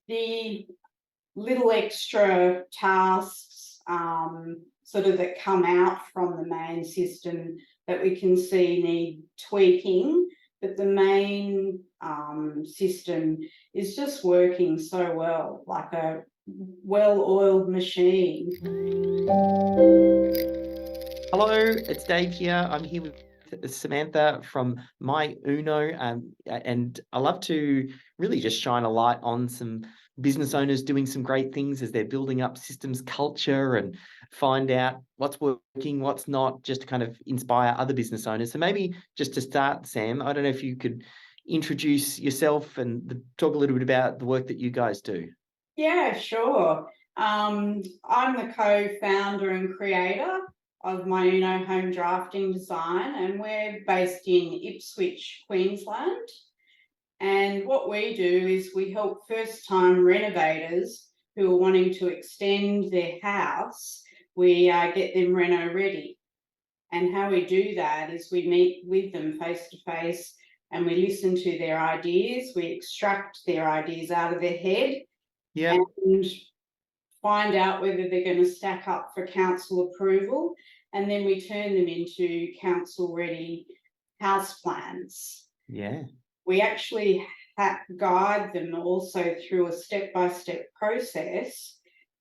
the little extra tasks sort of that come out from the main system that we can see need tweaking, but the main system is just working so well, like a well-oiled machine. Hello, it's Dave here. I'm here with Samantha from My Uno, and I love to really just shine a light on some business owners doing some great things as they're building up systems culture and find out what's working, what's not, just to kind of inspire other business owners. So maybe just to start, Sam, I don't know if you could introduce yourself and talk a little bit about the work that you guys do. Yeah, sure. I'm the co-founder and creator of My Uno Home Drafting Design, and we're based in Ipswich, Queensland. And what we do is we help first-time renovators who are wanting to extend their house. We get them reno ready. And how we do that is we meet with them face to face and we listen to their ideas. We extract their ideas out of their head Yeah, and find out whether they're going to stack up for council approval. And then we turn them into council ready house plans. yeah, We actually guide them also through a step-by-step process,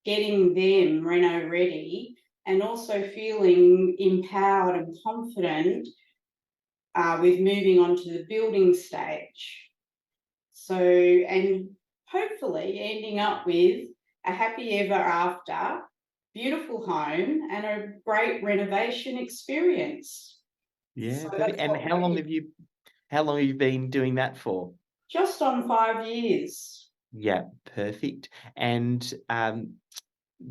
getting them reno ready and also feeling empowered and confident with moving on to the building stage. So, and hopefully ending up with a happy ever after, beautiful home and a great renovation experience. yeah, So perfect. that's And what we how long have you been doing that for? just on 5 years. Yeah, perfect. And,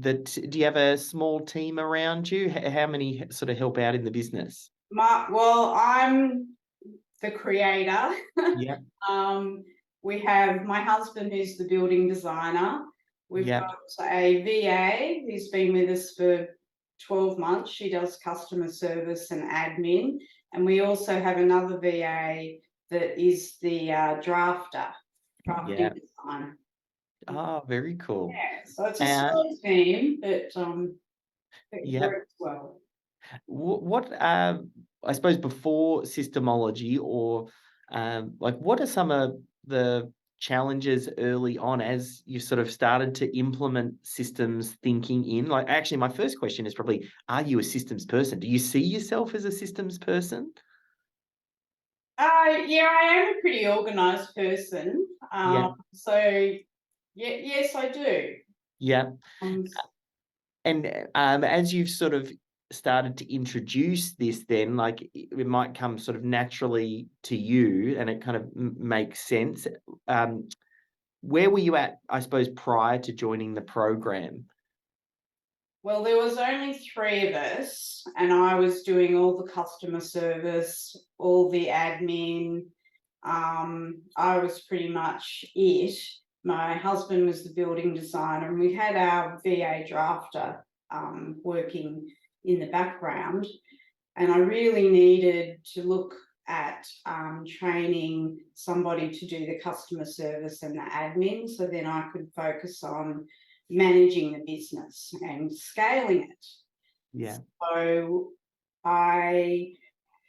do you have a small team around you? How many sort of help out in the business? Well, I'm the creator. Yeah, um, we have my husband who's the building designer. We've yeah, got a VA who's been with us for 12 months. She does customer service and admin. And we also have another VA that is the drafting yeah. design. Ah, very cool. Yeah, so it's a Uh, small team, but it yeah. works well. What, I suppose before systemology or, like, what are some of the challenges early on as you sort of started to implement systems thinking in? Like, actually, my first question is probably, are you a systems person? Do you see yourself as a systems person? Yeah, I am a pretty organised person. Yeah, So yeah, yes, I do. yeah. Um, And, as you've sort of started to introduce this then, like, it might come sort of naturally to you and it kind of makes sense. Um, where were you at, I suppose, prior to joining the program? well, there was only three of us, and I was doing all the customer service, all the admin. I was pretty much it. My husband was the building designer, and we had our VA drafter working in the background. And I really needed to look at training somebody to do the customer service and the admin so then I could focus on managing the business and scaling it. Yeah. So I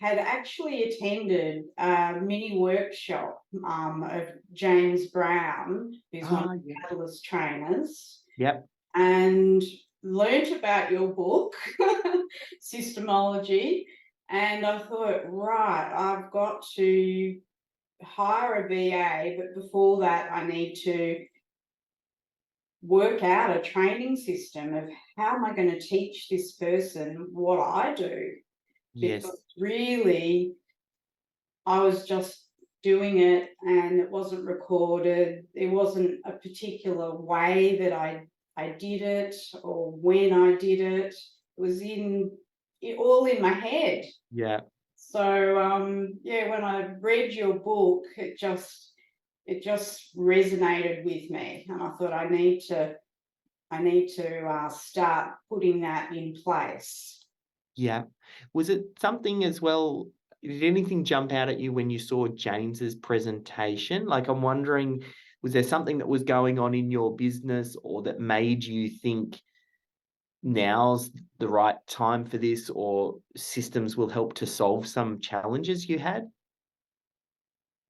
had actually attended a mini workshop of James Brown, who's one of Ah, the yeah. Catalyst trainers, Yep. and learnt about your book, Systemology. And I thought, right, I've got to hire a VA, but before that, I need to work out a training system of how am I going to teach this person what I do? Yes. Because really, I was just doing it and it wasn't recorded. There wasn't a particular way that I did it or when I did it. It was all in my head. Yeah. So yeah, when I read your book, it just resonated with me, and I thought I need to start putting that in place. Yeah. Was it something as well, did anything jump out at you when you saw James's presentation? Like, I'm wondering, Was there something that was going on in your business or that made you think now's the right time for this, or systems will help to solve some challenges you had?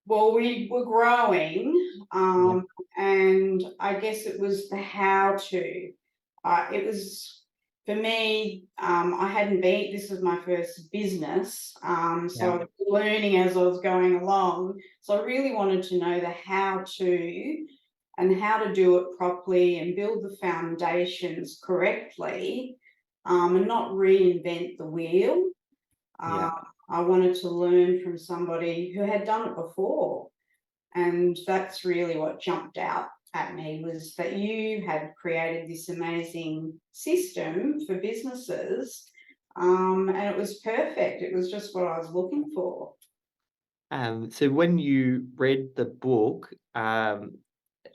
Well, we were growing, Yeah, and I guess it was the how to. It was for me. I hadn't been. This was my first business, so yeah, I was learning as I was going along. So I really wanted to know the how to and how to do it properly and build the foundations correctly, and not reinvent the wheel. yeah. Um, I wanted to learn from somebody who had done it before. And that's really what jumped out at me, was that you had created this amazing system for businesses. And it was perfect. It was just what I was looking for. So when you read the book,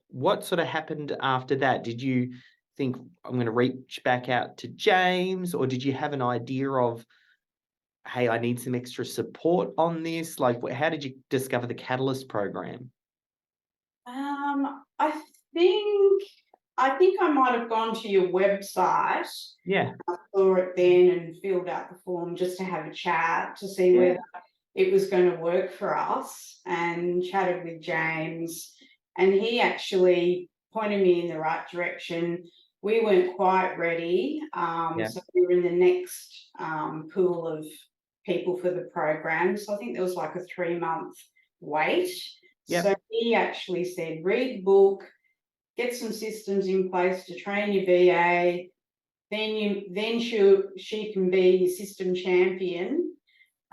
what sort of happened after that? Did you think, I'm going to reach back out to James, or did you have an idea of, hey, I need some extra support on this? Like, how did you discover the Catalyst program? I think I might have gone to your website, Yeah, saw it then, and filled out the form just to have a chat to see yeah, whether it was going to work for us, and chatted with James, and he actually pointed me in the right direction. We weren't quite ready, yeah, so we were in the next pool of people for the program. So I think there was like a 3-month wait. yeah. So he actually said, read the book, get some systems in place to train your VA, then she can be your system champion.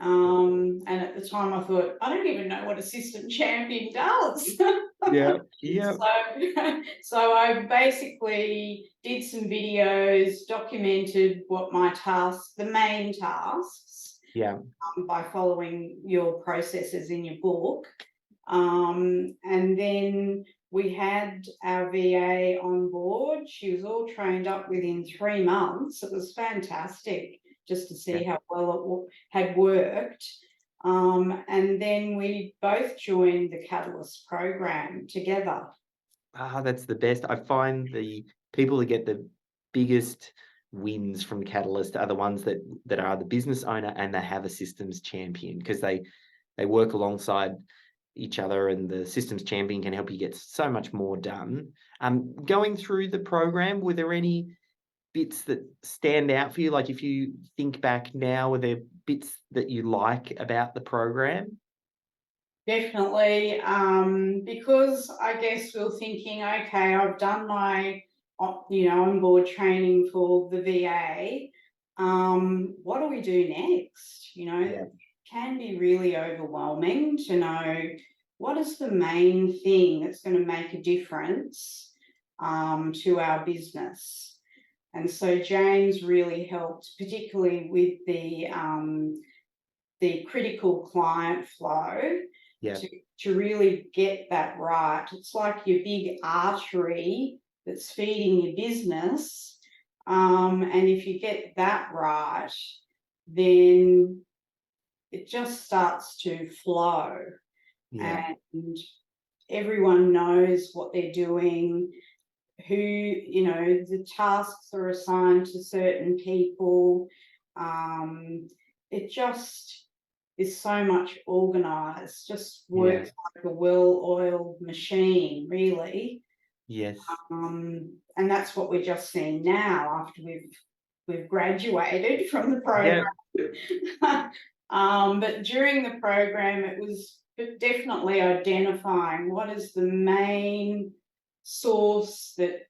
And at the time I thought, I don't even know what a system champion does. Yeah, yeah, So I basically did some videos, documented what my tasks, the main tasks, yeah, by following your processes in your book. And then we had our VA on board. She was all trained up within 3 months. It was fantastic just to yeah. see how well it had worked. And then we both joined the Catalyst program together. Ah, that's the best. I find the people that get the biggest wins from Catalyst are the ones that are the business owner and they have a systems champion, because they work alongside each other, and the systems champion can help you get so much more done. Going through the program, were there any bits that stand out for you? Like, if you think back now, were there bits that you like about the program? Definitely, because I guess we were thinking, okay, I've done my, onboard training for the VA. What do we do next? Yeah, It can be really overwhelming to know what is the main thing that's going to make a difference, to our business. And so James really helped, particularly with the critical client flow, yeah, to really get that right. It's like your big artery that's feeding your business. And if you get that right, then it just starts to flow, yeah, and everyone knows what they're doing, who, the tasks are assigned to certain people. It just is so much organized, just yeah. works like a well-oiled machine, really. Yes. And that's what we're just seeing now after we've graduated from the program. Yeah. But during the program, it was definitely identifying what is the main source that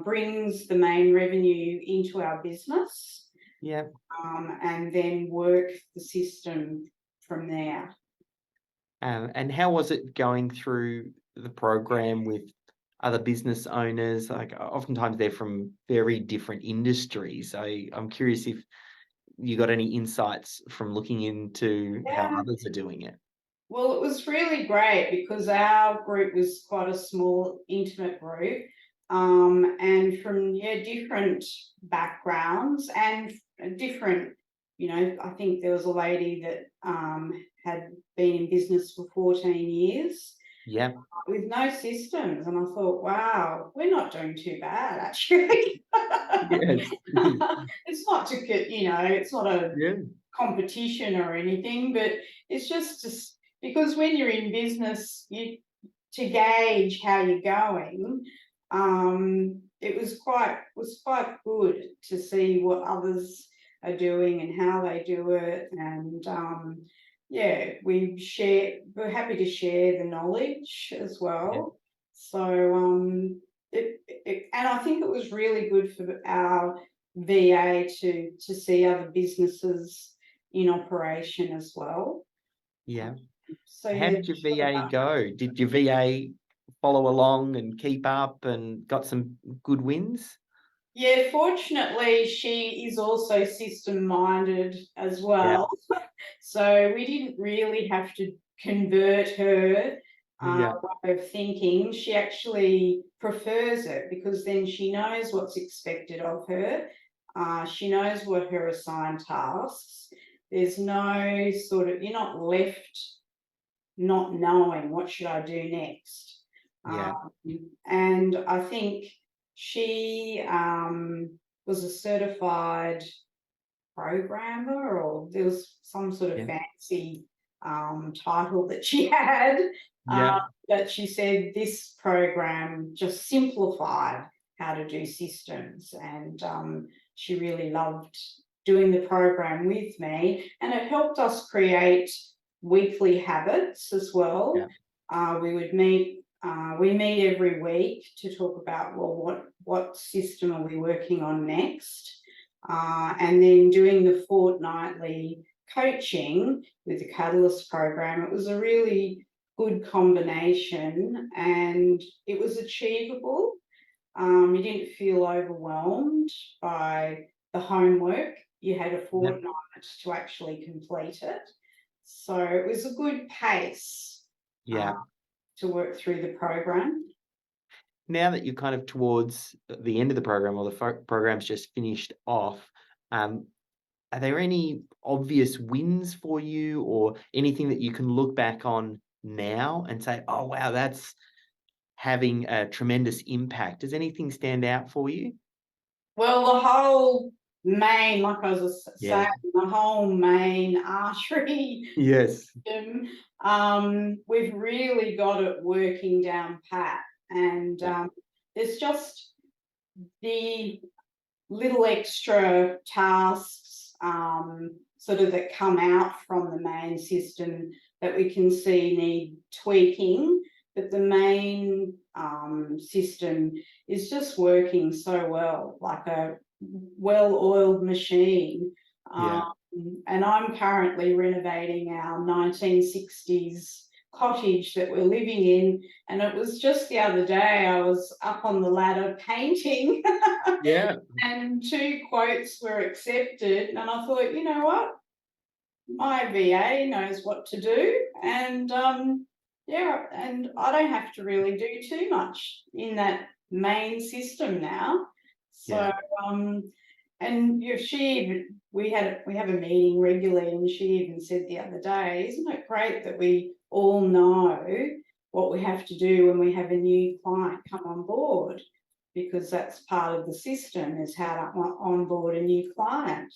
brings the main revenue into our business, Yeah. and then work the system from there. And how was it going through the program with other business owners? Like, oftentimes they're from very different industries. So I'm curious if you got any insights from looking into how Yeah. others are doing it. Well, it was really great because our group was quite a small, intimate group, and from different backgrounds and different. I think there was a lady that had been in business for 14 years. Yeah. with no systems. And I thought, wow, we're not doing too bad actually. Yes. It's not to get, it's not a Yeah. competition or anything, but it's just because when you're in business, you to gauge how you're going. It was quite good to see what others are doing and how they do it, and yeah, we're happy to share the knowledge as Yeah. well. So and I think it was really good for our VA to see other businesses in operation as well. Yeah. So How yeah, did your VA go? Did your VA follow along and keep up and got some good wins? yeah. Fortunately, she is also system minded as Yeah. well, so we didn't really have to convert her Yeah. way of thinking. She actually prefers it because then she knows what's expected of her. She knows what her assigned tasks. There's no sort of, you're not left not knowing what should I do next. Yeah. And I think she was a certified programmer, or there was some sort of Yeah. fancy title that she had. Yeah. But she said this program just simplified how to do systems, and she really loved doing the program with me, and it helped us create weekly habits as well. Yeah. We would meet. We meet every week to talk about, well, what system are we working on next, and then doing the fortnightly coaching with the Catalyst program. It was a really good combination, and it was achievable. You didn't feel overwhelmed by the homework. You had a Yeah. fortnight to actually complete it. So it was a good pace uh, Yeah. to work through the program. Now that you're kind of towards the end of the program, or the program's just finished off, um, are there any obvious wins for you, or anything that you can look back on now and say, "Oh, wow, that's having a tremendous impact"? Does anything stand out for you? Well, the whole main, like I was Yeah. saying, the whole main artery Yes. system, we've really got it working down pat. And Yeah. there's just the little extra tasks sort of that come out from the main system that we can see need tweaking, but the main system is just working so well, like a well-oiled machine. Um, Yeah. and I'm currently renovating our 1960s cottage that we're living in, and it was just the other day I was up on the ladder painting Yeah. and two quotes were accepted. And I thought, you know what? My VA knows what to do. And yeah, and I don't have to really do too much in that main system now. So, Yeah. and we have a meeting regularly, and she even said the other day, isn't it great that we all know what we have to do when we have a new client come on board? Because that's part of the system, is how to onboard a new client.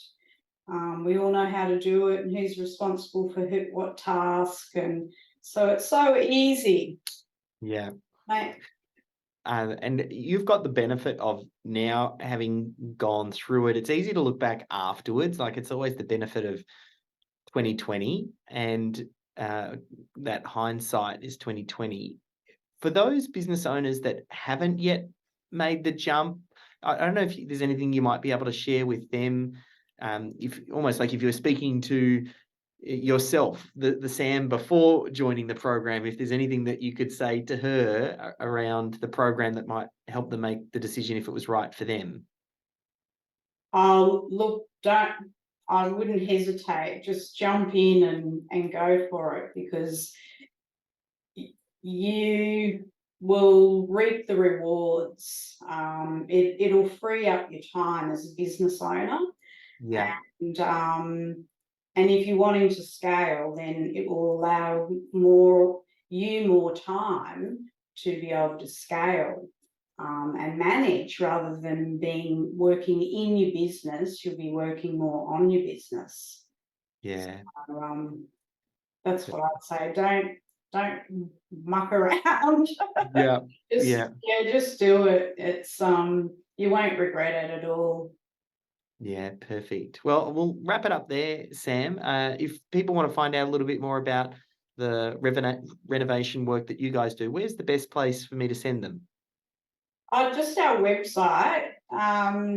We all know how to do it and who's responsible for what task, and so it's so easy, Yeah. mate. And you've got the benefit of now having gone through it. It's easy to look back afterwards. Like, it's always the benefit of 2020, and uh, that hindsight is 2020. For those business owners that haven't yet made the jump, I don't know if there's anything you might be able to share with them. If almost like if you were speaking to yourself, the Sam before joining the program, if there's anything that you could say to her around the program that might help them make the decision if it was right for them. Look, don't I wouldn't hesitate. Just jump in and go for it, because you will reap the rewards. It'll free up your time as a business owner, Yeah. and and if you're wanting to scale, then it will allow more. you more time to be able to scale and manage, rather than working in your business. You'll be working more on your business. Yeah. So, that's what I'd say. Don't muck around. Yeah. Just Yeah. just do it. It's you won't regret it at all. Yeah, perfect. Well, we'll wrap it up there, Sam. If people want to find out a little bit more about the renovation work that you guys do, where's the best place for me to send them? Just our website,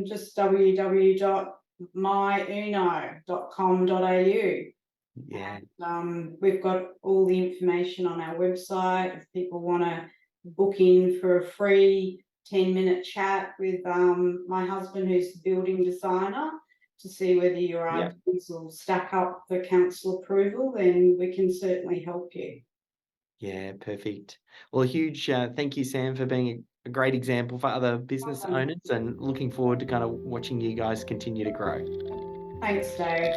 just www.myuno.com.au. Yeah. We've got all the information on our website. If people want to book in for a free 10-minute chat with my husband, who's the building designer, to see whether your Yeah. ideas will stack up for council approval, then we can certainly help you. Yeah, perfect. Well, a huge thank you, Sam, for being a great example for other business owners, and looking forward to kind of watching you guys continue to grow. Thanks, Dave.